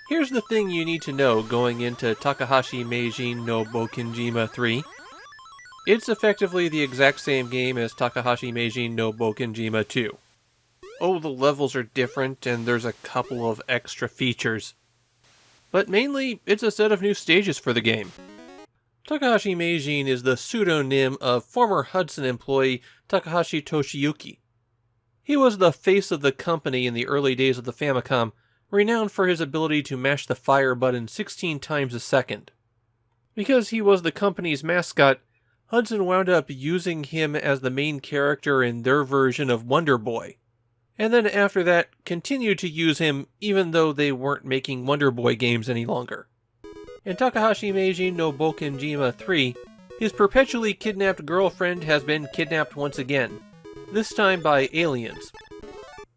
Here's the thing you need to know going into Takahashi Meijin no Bouken Jima 3. It's effectively the exact same game as Takahashi Meijin no Bouken Jima 2. Oh, the levels are different and there's a couple of extra features. But mainly, it's a set of new stages for the game. Takahashi Meijin is the pseudonym of former Hudson employee Takahashi Toshiyuki. He was the face of the company in the early days of the Famicom, renowned for his ability to mash the fire button 16 times a second. Because he was the company's mascot, Hudson wound up using him as the main character in their version of Wonder Boy. And then after that, continued to use him even though they weren't making Wonder Boy games any longer. In Takahashi Meijin no Bouken Jima 3, his perpetually kidnapped girlfriend has been kidnapped once again, this time by aliens.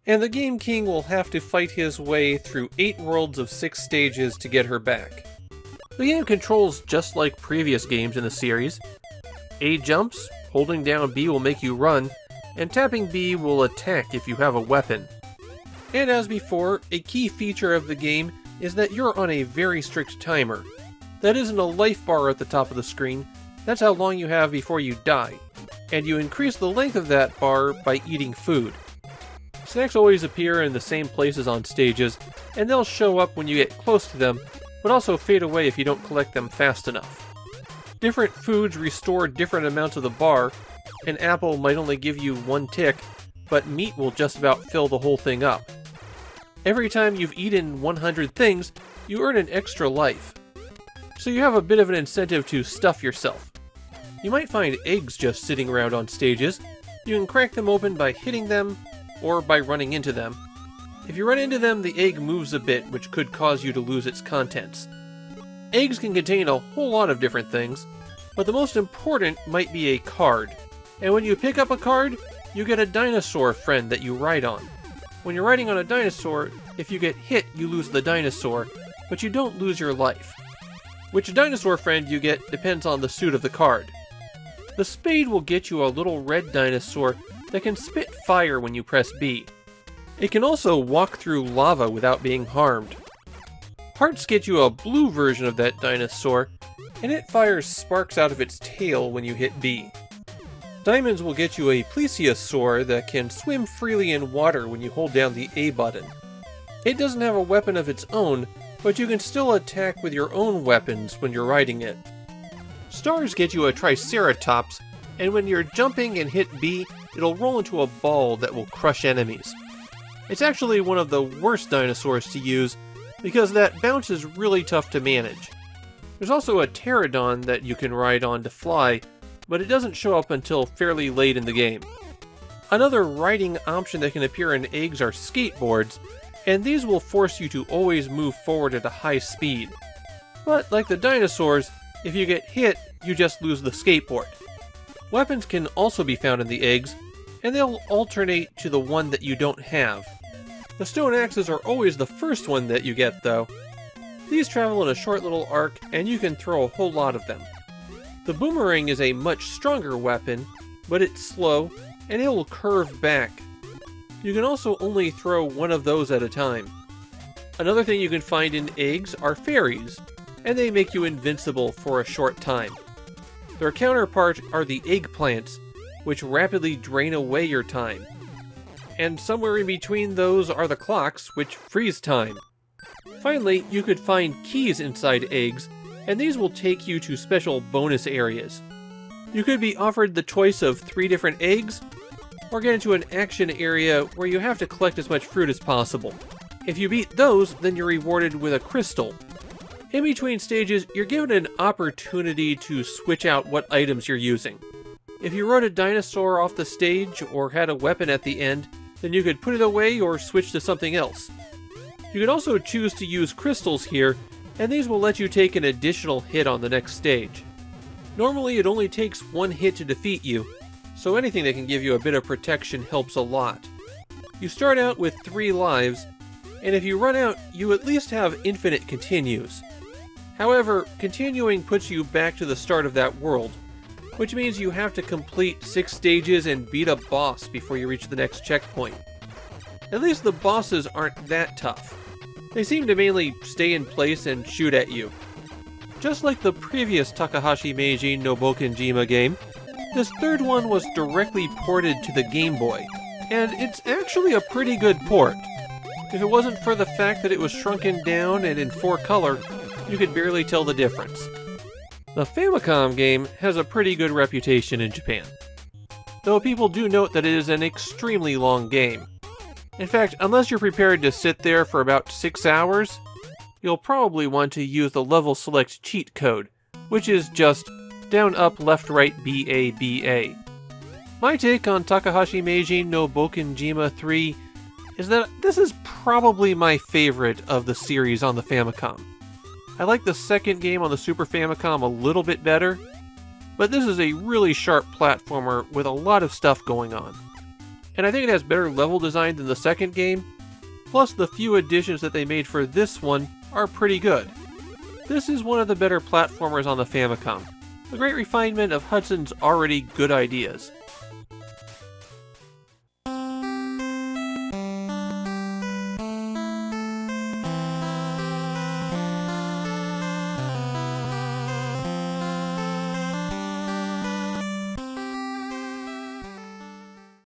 And the Game King will have to fight his way through 8 worlds of 6 stages to get her back. The game controls just like previous games in the series. A jumps, holding down B will make you run, and tapping B will attack if you have a weapon. And as before, a key feature of the game is that you're on a very strict timer. That isn't a life bar at the top of the screen, that's how long you have before you die, and you increase the length of that bar by eating food. Snacks always appear in the same places on stages, and they'll show up when you get close to them, but also fade away if you don't collect them fast enough. Different foods restore different amounts of the bar. An apple might only give you 1 tick, but meat will just about fill the whole thing up. Every time you've eaten 100 things, you earn an extra life. So you have a bit of an incentive to stuff yourself. You might find eggs just sitting around on stages. You can crack them open by hitting them, or by running into them. If you run into them, the egg moves a bit, which could cause you to lose its contents. Eggs can contain a whole lot of different things, but the most important might be a card. And when you pick up a card, you get a dinosaur friend that you ride on. When you're riding on a dinosaur, if you get hit, you lose the dinosaur, but you don't lose your life. Which dinosaur friend you get depends on the suit of the card. The spade will get you a little red dinosaur that can spit fire when you press B. It can also walk through lava without being harmed. Hearts get you a blue version of that dinosaur, and it fires sparks out of its tail when you hit B. Diamonds will get you a plesiosaur that can swim freely in water when you hold down the A button. It doesn't have a weapon of its own, but you can still attack with your own weapons when you're riding it. Stars get you a triceratops, and when you're jumping and hit B, it'll roll into a ball that will crush enemies. It's actually one of the worst dinosaurs to use, because that bounce is really tough to manage. There's also a pterodon that you can ride on to fly, but it doesn't show up until fairly late in the game. Another riding option that can appear in eggs are skateboards, and these will force you to always move forward at a high speed. But like the dinosaurs, if you get hit, you just lose the skateboard. Weapons can also be found in the eggs, and they'll alternate to the one that you don't have. The stone axes are always the first one that you get, though. These travel in a short little arc, and you can throw a whole lot of them. The boomerang is a much stronger weapon, but it's slow, and it will curve back. You can also only throw one of those at a time. Another thing you can find in eggs are fairies, and they make you invincible for a short time. Their counterpart are the eggplants, which rapidly drain away your time. And somewhere in between those are the clocks, which freeze time. Finally, you could find keys inside eggs, and these will take you to special bonus areas. You could be offered the choice of 3 different eggs, or get into an action area where you have to collect as much fruit as possible. If you beat those, then you're rewarded with a crystal. In between stages, you're given an opportunity to switch out what items you're using. If you rode a dinosaur off the stage or had a weapon at the end, then you could put it away or switch to something else. You can also choose to use crystals here, and these will let you take an additional hit on the next stage. Normally it only takes 1 hit to defeat you, so anything that can give you a bit of protection helps a lot. You start out with 3 lives, and if you run out, you at least have infinite continues. However, continuing puts you back to the start of that world, which means you have to complete 6 stages and beat a boss before you reach the next checkpoint. At least the bosses aren't that tough. They seem to mainly stay in place and shoot at you. Just like the previous Takahashi Meijin no Bouken Jima game, this third one was directly ported to the Game Boy, and it's actually a pretty good port. If it wasn't for the fact that it was shrunken down and in 4-color, you could barely tell the difference. The Famicom game has a pretty good reputation in Japan, though people do note that it is an extremely long game. In fact, unless you're prepared to sit there for about 6 hours, you'll probably want to use the level select cheat code, which is just down, up, left, right, BA, BA. My take on Takahashi Meijin no Bouken Jima 3 is that this is probably my favorite of the series on the Famicom. I like the second game on the Super Famicom a little bit better, but this is a really sharp platformer with a lot of stuff going on. And I think it has better level design than the second game, plus the few additions that they made for this one are pretty good. This is one of the better platformers on the Famicom, a great refinement of Hudson's already good ideas.